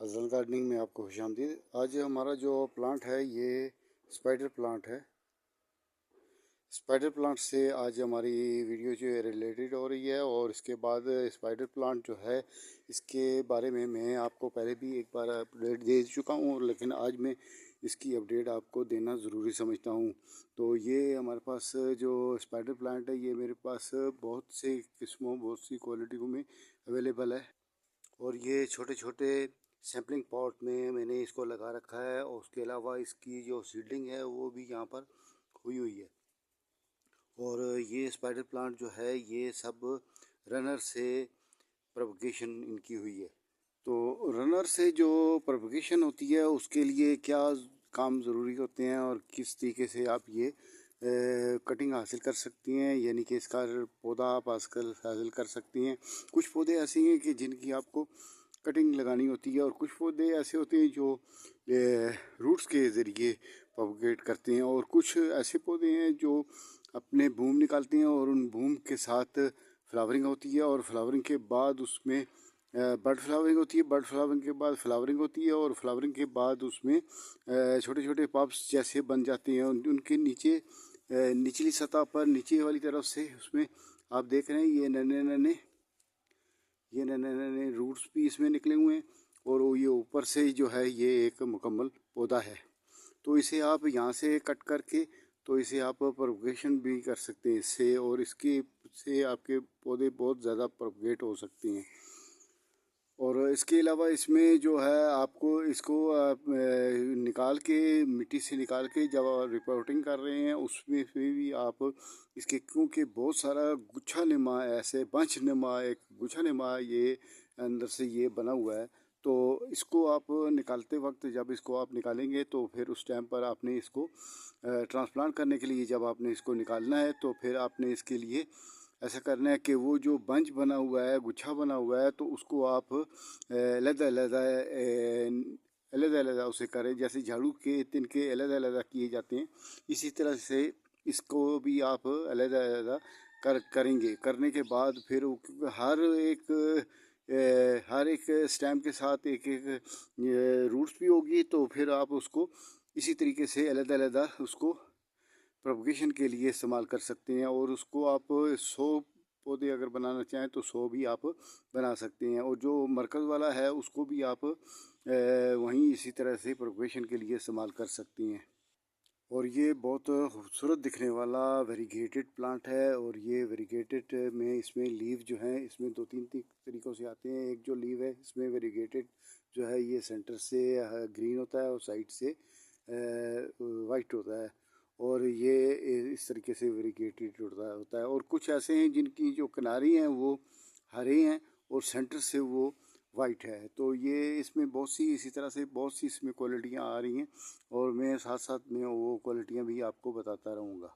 अज़ल gardening में आपको खुशामदीद। आज हमारा जो प्लांट है ये स्पाइडर प्लांट है। स्पाइडर प्लांट से आज हमारी वीडियो जो है रिलेटेड हो रही है। और इसके बाद स्पाइडर प्लांट जो है इसके बारे में मैं आपको पहले भी एक बार अपडेट दे चुका हूँ, लेकिन आज मैं इसकी अपडेट आपको देना ज़रूरी समझता हूँ। तो ये हमारे पास जो स्पाइडर प्लांट है ये मेरे पास बहुत से किस्मों बहुत सी क्वालिटियों में अवेलेबल है। और ये छोटे छोटे सैम्पलिंग पॉट में मैंने इसको लगा रखा है। और उसके अलावा इसकी जो सीडलिंग है वो भी यहाँ पर हुई है। और ये स्पाइडर प्लांट जो है ये सब रनर से प्रोपगेशन इनकी हुई है। तो रनर से जो प्रोपगेशन होती है उसके लिए क्या काम ज़रूरी होते हैं और किस तरीके से आप ये कटिंग हासिल कर सकती हैं, यानी कि इसका पौधा आप हासिल कर सकती हैं। कुछ पौधे ऐसे हैं कि जिनकी आपको कटिंग लगानी होती है और कुछ पौधे ऐसे होते हैं जो रूट्स के ज़रिए प्रोपगेट करते हैं। और कुछ ऐसे पौधे हैं जो अपने बूम निकालते हैं और उन बूम के साथ फ्लावरिंग होती है। और फ्लावरिंग के बाद उसमें बर्ड फ्लावरिंग होती है। बर्ड फ्लावरिंग के बाद फ्लावरिंग होती है और फ्लावरिंग के बाद उसमें छोटे छोटे पब्स जैसे बन जाते हैं। उनके नीचे निचली सतह पर नीचे वाली तरफ से उसमें आप देख रहे हैं ये नन्हे नन्हे रूट्स भी इसमें निकले हुए हैं। और ये ऊपर से जो है ये एक मुकम्मल पौधा है। तो इसे आप यहाँ से कट करके तो इसे आप प्रोपगेशन भी कर सकते हैं इससे, और इसके से आपके पौधे बहुत ज़्यादा प्रोपगेट हो सकते हैं। और इसके अलावा इसमें जो है आपको इसको निकाल के मिट्टी से निकाल के जब रिपोर्टिंग कर रहे हैं उसमें भी आप इसके, क्योंकि बहुत सारा गुच्छा नुमा ऐसे बंच नुमा एक गुच्छा नुमा ये अंदर से ये बना हुआ है। तो इसको आप निकालते वक्त जब इसको आप निकालेंगे तो फिर उस टाइम पर आपने इसको ट्रांसप्लांट करने के लिए जब आपने इसको निकालना है तो फिर आपने इसके लिए ऐसा करना है कि वो जो बंच बना हुआ है गुच्छा बना हुआ है तो उसको आप अलग-अलग उसे करें, जैसे झाड़ू के तिनके अलग-अलग किए जाते हैं इसी तरह से इसको भी आप अलग-अलग करेंगे। करने के बाद फिर हर एक स्टेम के साथ एक एक रूट्स भी होगी। तो फिर आप उसको इसी तरीके से अलग-अलग उसको प्रोपगेशन के लिए इस्तेमाल कर सकते हैं। और उसको आप 100 पौधे अगर बनाना चाहें तो 100 भी आप बना सकते हैं। और जो मरकज़ वाला है उसको भी आप वहीं इसी तरह से प्रोपगेशन के लिए इस्तेमाल कर सकती हैं। और ये बहुत खूबसूरत दिखने वाला वेरीगेटेड प्लांट है। और ये वेरीगेटेड में इसमें लीव जो हैं इसमें दो तीन तरीक़ों से आते हैं। एक जो लीव है इसमें वेरीगेटेड जो है ये सेंटर से ग्रीन होता है और साइड से वाइट होता है। और ये इस तरीके से वेरीगेटेड होता है। और कुछ ऐसे हैं जिनकी जो किनारी हैं वो हरे हैं और सेंटर से वो वाइट है। तो ये इसमें बहुत सी इसी तरह से बहुत सी इसमें क्वालिटियाँ आ रही हैं और मैं साथ साथ में वो क्वालिटियाँ भी आपको बताता रहूँगा।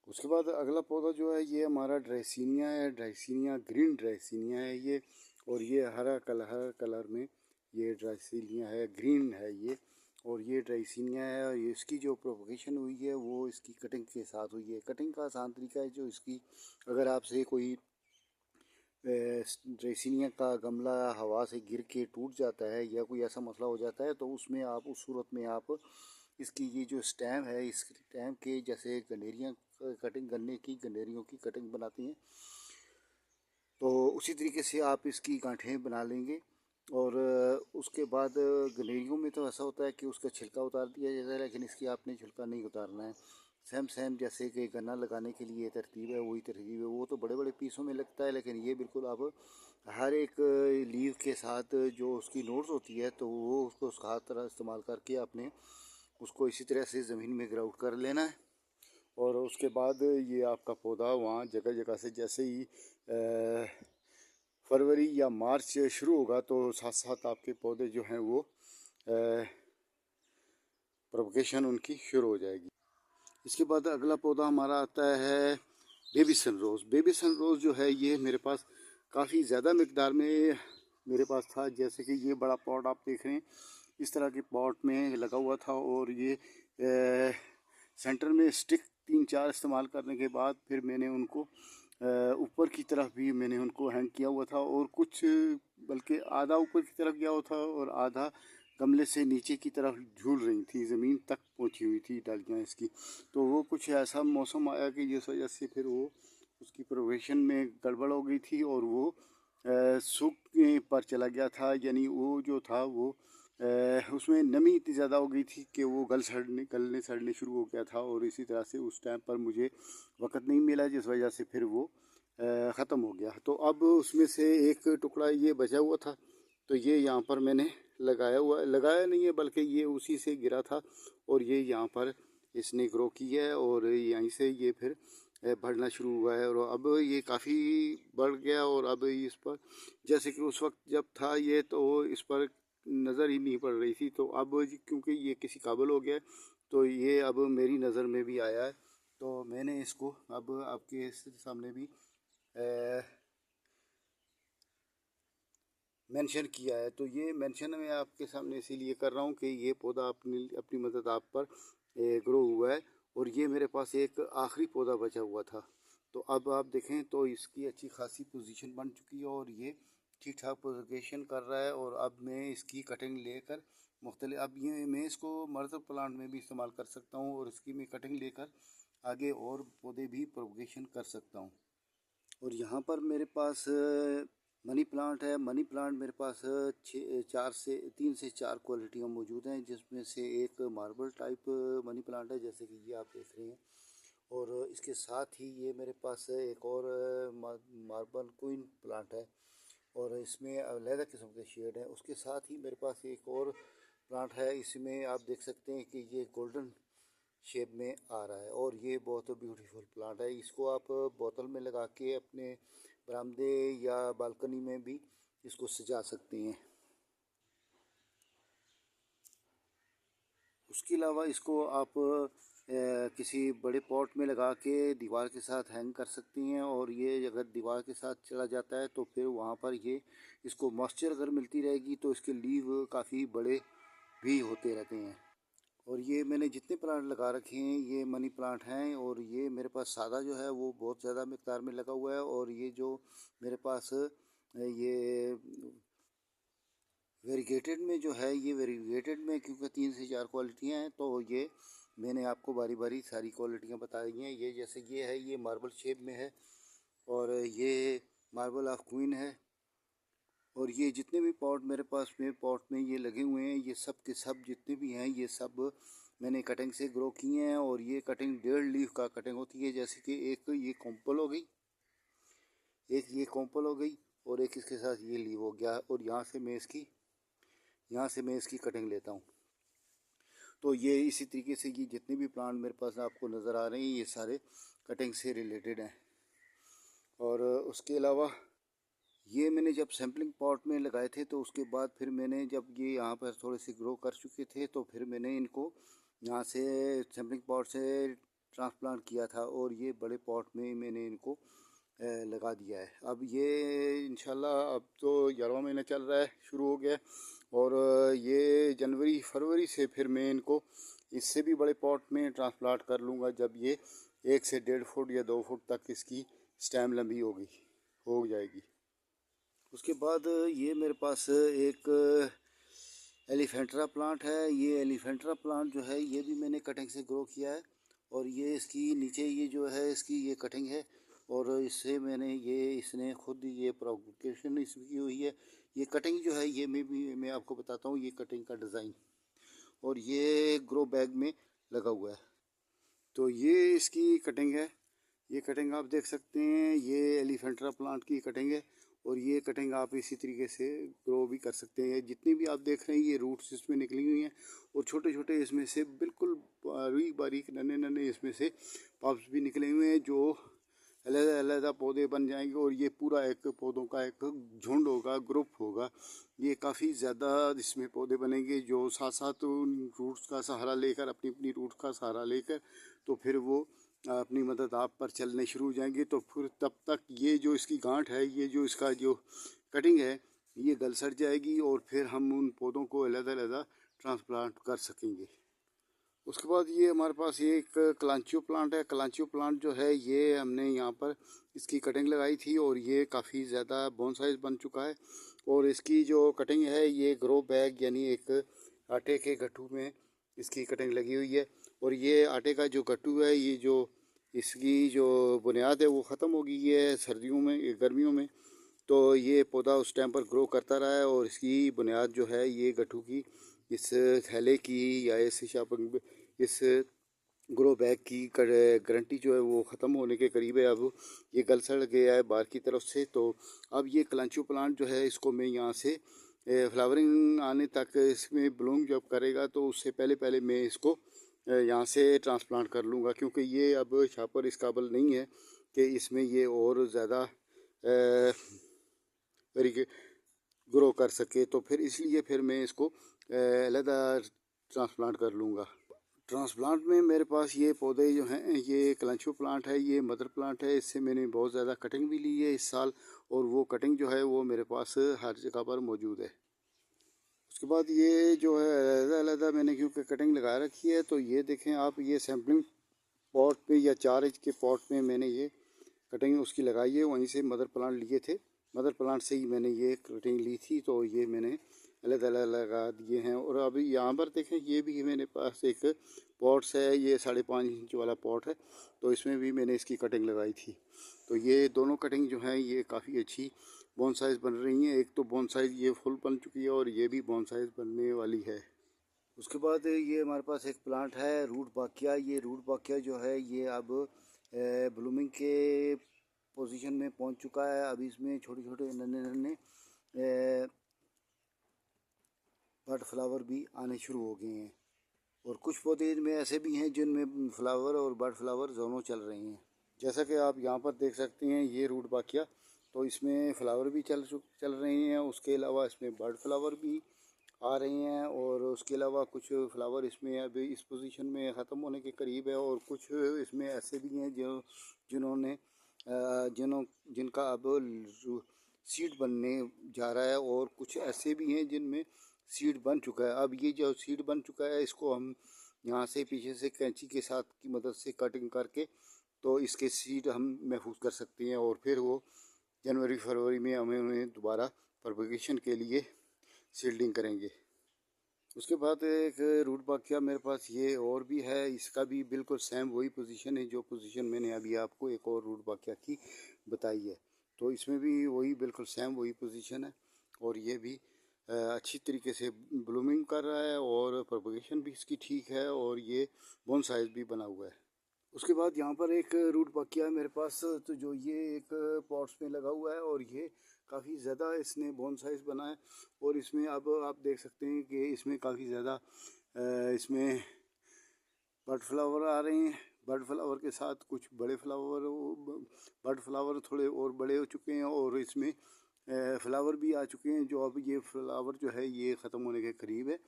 उसके बाद अगला पौधा जो है ये हमारा ड्राइसिनिया है। ड्राइसिनिया ग्रीन ड्राइसिनिया है ये। और ये हरा कलर में ये ड्राइसिनिया है, ग्रीन है ये। और ये ड्राइसिनिया है और इसकी जो प्रोपगेशन हुई है वो इसकी कटिंग के साथ हुई है। कटिंग का आसान तरीका है जो इसकी, अगर आपसे कोई ड्रेसिनिया का गमला हवा से गिर के टूट जाता है या कोई ऐसा मसला हो जाता है तो उसमें आप उस सूरत में आप इसकी ये जो स्टेम है इस स्टेम के जैसे गंडेरियाँ कटिंग गन्ने की गंडेरियों की कटिंग बनाती हैं तो उसी तरीके से आप इसकी गांठें बना लेंगे। और उसके बाद गंडेरियों में तो ऐसा होता है कि उसका छिलका उतार दिया जाता है, लेकिन इसकी आपने छिलका नहीं उतारना है। सेम जैसे कि गन्ना लगाने के लिए तरतीब है वही तरतीब है। वो तो बड़े बड़े पीसों में लगता है, लेकिन ये बिल्कुल आप हर एक लीव के साथ जो उसकी नोट्स होती है तो वो उसको साथ तरह इस्तेमाल करके आपने उसको इसी तरह से ज़मीन में ग्राउंड कर लेना है। और उसके बाद ये आपका पौधा वहाँ जगह जगह से जैसे ही फरवरी या मार्च शुरू होगा तो साथ साथ आपके पौधे जो हैं वो प्रोपगेशन उनकी शुरू हो जाएगी। इसके बाद अगला पौधा हमारा आता है बेबी सनरोज़। बेबी सनरोज़ जो है ये मेरे पास काफ़ी ज़्यादा मकदार में मेरे पास था। जैसे कि ये बड़ा पॉट आप देख रहे हैं इस तरह के पॉट में लगा हुआ था। और ये सेंटर में स्टिक 3-4 इस्तेमाल करने के बाद फिर मैंने उनको ऊपर की तरफ भी मैंने उनको हैंग किया हुआ था। और कुछ बल्कि आधा ऊपर की तरफ गया हुआ था और आधा गमले से नीचे की तरफ झूल रही थी, ज़मीन तक पहुंची हुई थी डालियाँ इसकी। तो वो कुछ ऐसा मौसम आया कि जिस वजह से फिर वो उसकी प्रोग्रेशन में गड़बड़ हो गई थी और वो सूखने पर चला गया था। यानी वो जो था वो उसमें नमी इतनी ज़्यादा हो गई थी कि वो गलने सड़ने शुरू हो गया था। और इसी तरह से उस टाइम पर मुझे वक़्त नहीं मिला, जिस वजह से फिर वो ख़त्म हो गया। तो अब उसमें से एक टुकड़ा ये बचा हुआ था, तो ये यहाँ पर मैंने लगाया नहीं है, बल्कि ये उसी से गिरा था और ये यहाँ पर इसने ग्रो की है और यहीं से ये फिर बढ़ना शुरू हुआ है। और अब ये काफ़ी बढ़ गया और अब इस पर, जैसे कि उस वक्त जब था ये, तो इस पर नज़र ही नहीं पड़ रही थी। तो अब क्योंकि ये किसी काबिल हो गया है, तो ये अब मेरी नज़र में भी आया है, तो मैंने इसको अब आपके सामने भी मेंशन किया है। तो ये मेंशन मैं आपके सामने इसीलिए कर रहा हूँ कि ये पौधा अपनी अपनी मदद आप पर ग्रो हुआ है और ये मेरे पास एक आखिरी पौधा बचा हुआ था। तो अब आप देखें तो इसकी अच्छी खासी पोजीशन बन चुकी है और ये ठीक ठाक प्रोपगेशन कर रहा है। और अब मैं इसकी कटिंग लेकर अब ये मैं इसको मर्द प्लांट में भी इस्तेमाल कर सकता हूँ और इसकी मैं कटिंग लेकर आगे और पौधे भी प्रोपगेशन कर सकता हूँ। और यहाँ पर मेरे पास मनी प्लांट है। मनी प्लांट मेरे पास 3 से 4 क्वालिटियाँ मौजूद हैं, जिसमें से एक मार्बल टाइप मनी प्लांट है, जैसे कि ये आप देख रहे हैं। और इसके साथ ही ये मेरे पास एक और मार्बल क्वीन प्लांट है और इसमें अलग किस्म के शेड हैं। उसके साथ ही मेरे पास एक और प्लांट है, इसमें आप देख सकते हैं कि ये गोल्डन शेप में आ रहा है और ये बहुत ब्यूटीफुल प्लांट है। इसको आप बोतल में लगा के अपने बरामदे या बालकनी में भी इसको सजा सकते हैं। उसके अलावा इसको आप किसी बड़े पॉट में लगा के दीवार के साथ हैंग कर सकती हैं और ये अगर दीवार के साथ चला जाता है तो फिर वहाँ पर ये इसको मॉइस्चर अगर मिलती रहेगी तो इसके लीव काफ़ी बड़े भी होते रहते हैं। और ये मैंने जितने प्लांट लगा रखे हैं ये मनी प्लांट हैं और ये मेरे पास सादा जो है वो बहुत ज़्यादा मिक़दार में लगा हुआ है। और ये जो मेरे पास ये वेरीगेटेड में जो है, ये वेरीगेटेड में क्योंकि 3 से 4 क्वालिटियाँ हैं, तो ये मैंने आपको बारी बारी सारी क्वालिटियाँ बताई हैं। ये जैसे ये है, ये मार्बल शेप में है और ये मार्बल ऑफ क्वीन है। और ये जितने भी पॉट मेरे पास में पॉट में ये लगे हुए हैं, ये सब के सब जितने भी हैं ये सब मैंने कटिंग से ग्रो किए हैं। और ये कटिंग 1.5 लीफ का कटिंग होती है, जैसे कि एक ये कॉम्पल हो गई, एक ये कॉम्पल हो गई और एक इसके साथ ये लीव हो गया। और यहाँ से मैं इसकी कटिंग लेता हूँ। तो ये इसी तरीके से ये जितने भी प्लांट मेरे पास आपको नज़र आ रहे हैं ये सारे कटिंग से रिलेटेड हैं। और उसके अलावा ये मैंने जब सैम्पलिंग पॉट में लगाए थे तो उसके बाद फिर मैंने जब ये यहाँ पर थोड़े से ग्रो कर चुके थे तो फिर मैंने इनको यहाँ से सैम्पलिंग पॉट से ट्रांसप्लांट किया था और ये बड़े पॉट में मैंने इनको लगा दिया है। अब ये इंशाल्लाह अब तो 11वां महीना चल रहा है, शुरू हो गया और ये जनवरी फरवरी से फिर मैं इनको इससे भी बड़े पॉट में ट्रांसप्लांट कर लूँगा, जब ये 1 से 1.5 फुट या 2 फुट तक इसकी स्टेम लंबी हो जाएगी। उसके बाद ये मेरे पास एक एलिफेंट्रा प्लांट है। ये एलिफेंट्रा प्लांट जो है ये भी मैंने कटिंग से ग्रो किया है और ये इसकी नीचे ये जो है इसकी ये कटिंग है और इससे इसने खुद ये प्रोपगेशन इसकी की हुई है। ये कटिंग जो है ये मैं आपको बताता हूँ, ये कटिंग का डिज़ाइन और ये ग्रो बैग में लगा हुआ है। तो ये इसकी कटिंग है, ये कटिंग आप देख सकते हैं, ये एलिफेंट्रा प्लांट की कटिंग है और ये कटिंग आप इसी तरीके से ग्रो भी कर सकते हैं। जितनी भी आप देख रहे हैं ये रूट्स इसमें निकली हुई हैं और छोटे छोटे इसमें से बिल्कुल बारीक बारीक नन्हे नन्हे इसमें से पॉप्स भी निकले हुए हैं, जो अलग-अलग पौधे बन जाएंगे और ये पूरा एक पौधों का एक झुंड होगा, ग्रुप होगा। ये काफ़ी ज़्यादा इसमें पौधे बनेंगे जो साथ साथ उन रूट्स का सहारा लेकर अपनी अपनी रूट का सहारा लेकर तो फिर वो अपनी मदद आप पर चलने शुरू हो जाएंगे। तो फिर तब तक ये जो इसकी गांठ है, ये जो इसका जो कटिंग है, ये गल सड़ जाएगी और फिर हम उन पौधों को अलग अलग ट्रांसप्लांट कर सकेंगे। उसके बाद ये हमारे पास ये एक कलांचियो प्लांट है। कलांचियो प्लांट जो है ये हमने यहाँ पर इसकी कटिंग लगाई थी और ये काफ़ी ज़्यादा बोन साइज बन चुका है। और इसकी जो कटिंग है ये ग्रो बैग यानी एक आटे के गट्ठू में इसकी कटिंग लगी हुई है। और ये आटे का जो गट्ठू है, ये जो इसकी जो बुनियाद है वो ख़त्म हो गई है सर्दियों में, गर्मियों में। तो ये पौधा उस टाइम पर ग्रो करता रहा है और इसकी बुनियाद जो है ये गट्ठू की, इस थैले की या इस शापिंग, इस ग्रो बैग की गारंटी जो है वो ख़त्म होने के करीब है। अब ये गल सड़ गया है बाहर की तरफ से। तो अब ये कलांचो प्लांट जो है इसको मैं यहाँ से फ्लावरिंग आने तक, इसमें ब्लूम जब करेगा तो उससे पहले पहले मैं इसको यहाँ से ट्रांसप्लांट कर लूँगा, क्योंकि ये अब शापर इस काबिल नहीं है कि इसमें ये और ज़्यादा तरीके ग्रो कर सके। तो फिर इसलिए फिर मैं इसको अलहदा ट्रांसप्लांट कर लूँगा। ट्रांसप्लांट में मेरे पास ये पौधे जो हैं, ये कलांचो प्लांट है, ये मदर प्लांट है। इससे मैंने बहुत ज़्यादा कटिंग भी ली है इस साल, और वो कटिंग जो है वो मेरे पास हर जगह पर मौजूद है। उसके बाद ये जो है अलहदा मैंने क्योंकि कटिंग लगा रखी है, तो ये देखें आप, ये सैम्पलिंग पॉट पे या 4 इंच के पॉट में मैंने ये कटिंग उसकी लगाई है। वहीं से मदर प्लांट लिए थे, मदर प्लांट से ही मैंने ये कटिंग ली थी। तो ये मैंने अलग अलग लगा दिए हैं। और अभी यहाँ पर देखें, ये भी मेरे पास एक पॉट्स है, ये 5.5 इंच वाला पॉट है। तो इसमें भी मैंने इसकी कटिंग लगाई थी। तो ये दोनों कटिंग जो हैं ये काफ़ी अच्छी बोन साइज़ बन रही हैं। एक तो बोन साइज़ ये फुल बन चुकी है और ये भी बोन साइज़ बनने वाली है। उसके बाद ये हमारे पास एक प्लांट है रूट बाकिया। ये रूट बाकिया जो है ये अब ब्लूमिंग के पोजीशन में पहुंच चुका है। अभी इसमें छोटे छोटे नन्हे नन्हे बड फ्लावर भी आने शुरू हो गए हैं। और कुछ पौधे इनमें ऐसे भी हैं जिनमें फ्लावर और बड फ्लावर दोनों चल रहे हैं। जैसा कि आप यहाँ पर देख सकते हैं, ये रूट बाकिया, तो इसमें फ्लावर भी चल रहे हैं। उसके अलावा इसमें बर्ड फ्लावर भी आ रही हैं। और उसके अलावा कुछ फ्लावर इसमें अभी इस पोजीशन में ख़त्म होने के करीब है। और कुछ इसमें ऐसे भी हैं जिन्होंने जिनका अब सीड बनने जा रहा है। और कुछ ऐसे भी हैं जिनमें सीड बन चुका है। अब ये जो सीड बन चुका है इसको हम यहाँ से पीछे से कैंची के साथ की मदद से कटिंग करके तो इसके सीड हम महफूज कर सकते हैं। और फिर वो जनवरी फरवरी में हमें उन्हें दोबारा प्रोपगेशन के लिए सील्डिंग करेंगे। उसके बाद एक रूट बाकिया मेरे पास ये और भी है। इसका भी बिल्कुल सेम वही पोजीशन है जो पोजीशन मैंने अभी आपको एक और रूट बाकिया की बताई है। तो इसमें भी वही बिल्कुल सेम वही पोजीशन है। और ये भी अच्छी तरीके से ब्लूमिंग कर रहा है और प्रोपगेशन भी इसकी ठीक है। और ये बोन साइज भी बना हुआ है। उसके बाद यहाँ पर एक रूट बाकिया है मेरे पास, तो जो ये एक पॉट्स में लगा हुआ है और ये काफ़ी ज़्यादा इसने बोन साइज बना है। और इसमें अब आप देख सकते हैं कि इसमें काफ़ी ज़्यादा इसमें बड फ्लावर आ रहे हैं। बड फ्लावर के साथ कुछ बड़े फ्लावर, बड फ्लावर थोड़े और बड़े हो चुके हैं। और इसमें फ्लावर भी आ चुके हैं, जो अब ये फ्लावर जो है ये ख़त्म होने के करीब है।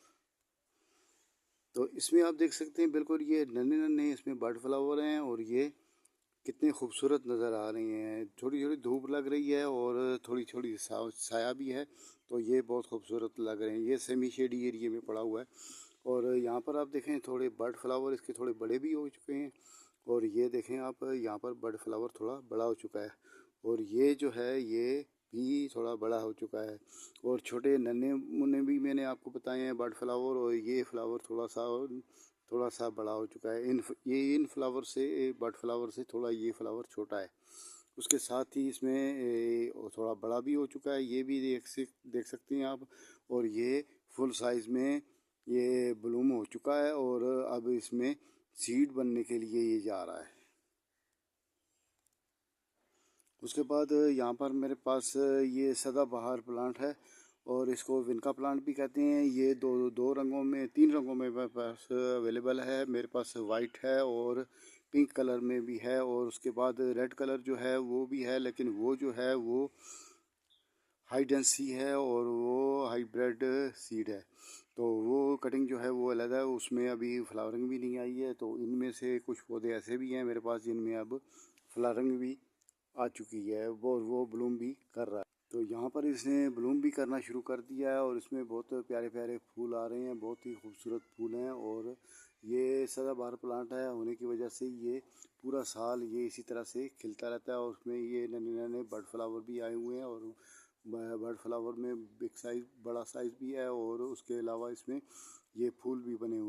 तो इसमें आप देख सकते हैं बिल्कुल ये नन्हे नन्हे इसमें बड फ्लावर हैं। और ये कितने खूबसूरत नज़र आ रही हैं। थोड़ी थोड़ी धूप लग रही है और थोड़ी थोड़ी साया भी है, तो ये बहुत खूबसूरत लग रहे हैं। ये सेमी शेडी एरिया में पड़ा हुआ है। और यहाँ पर आप देखें थोड़े बर्ड फ्लावर इसके थोड़े बड़े भी हो चुके हैं। और ये देखें आप, यहाँ पर बर्ड फ्लावर थोड़ा बड़ा हो चुका है। और ये जो है ये भी थोड़ा बड़ा हो चुका है। और छोटे नन्हे मुन्ने भी मैंने आपको बताए हैं बर्ड फ्लावर। और ये फ्लावर थोड़ा सा बड़ा हो चुका है। इन फ्लावर से, बर्ड फ्लावर से थोड़ा ये फ्लावर छोटा है। उसके साथ ही इसमें थोड़ा बड़ा भी हो चुका है, ये भी देख सकते हैं आप। और ये फुल साइज़ में ये ब्लूम हो चुका है और अब इसमें सीड बनने के लिए ये जा रहा है। उसके बाद यहाँ पर मेरे पास ये सदाबहार प्लांट है और इसको विनका प्लांट भी कहते हैं। ये दो रंगों में, 3 रंगों में मेरे पास अवेलेबल है। मेरे पास वाइट है और पिंक कलर में भी है। और उसके बाद रेड कलर जो है वो भी है, लेकिन वो जो है वो हाई डेंसी है और वो हाइब्रिड सीड है। तो वो कटिंग जो है वो अलग है, उसमें अभी फ्लावरिंग भी नहीं आई है। तो इनमें से कुछ पौधे ऐसे भी हैं मेरे पास जिनमें अब फ्लावरिंग भी आ चुकी है, वो ब्लूम भी कर रहा है। तो यहाँ पर इसने ब्लूम भी करना शुरू कर दिया है और इसमें बहुत प्यारे प्यारे फूल आ रहे हैं, बहुत ही खूबसूरत फूल हैं। और ये सदाबहार प्लांट है होने की वजह से ये पूरा साल ये इसी तरह से खिलता रहता है। और उसमें ये नन्हे नन्हे बर्ड फ्लावर भी आए हुए हैं, और बर्ड फ्लावर में बिग साइज बड़ा साइज भी है, और उसके अलावा इसमें ये फूल भी बने हुए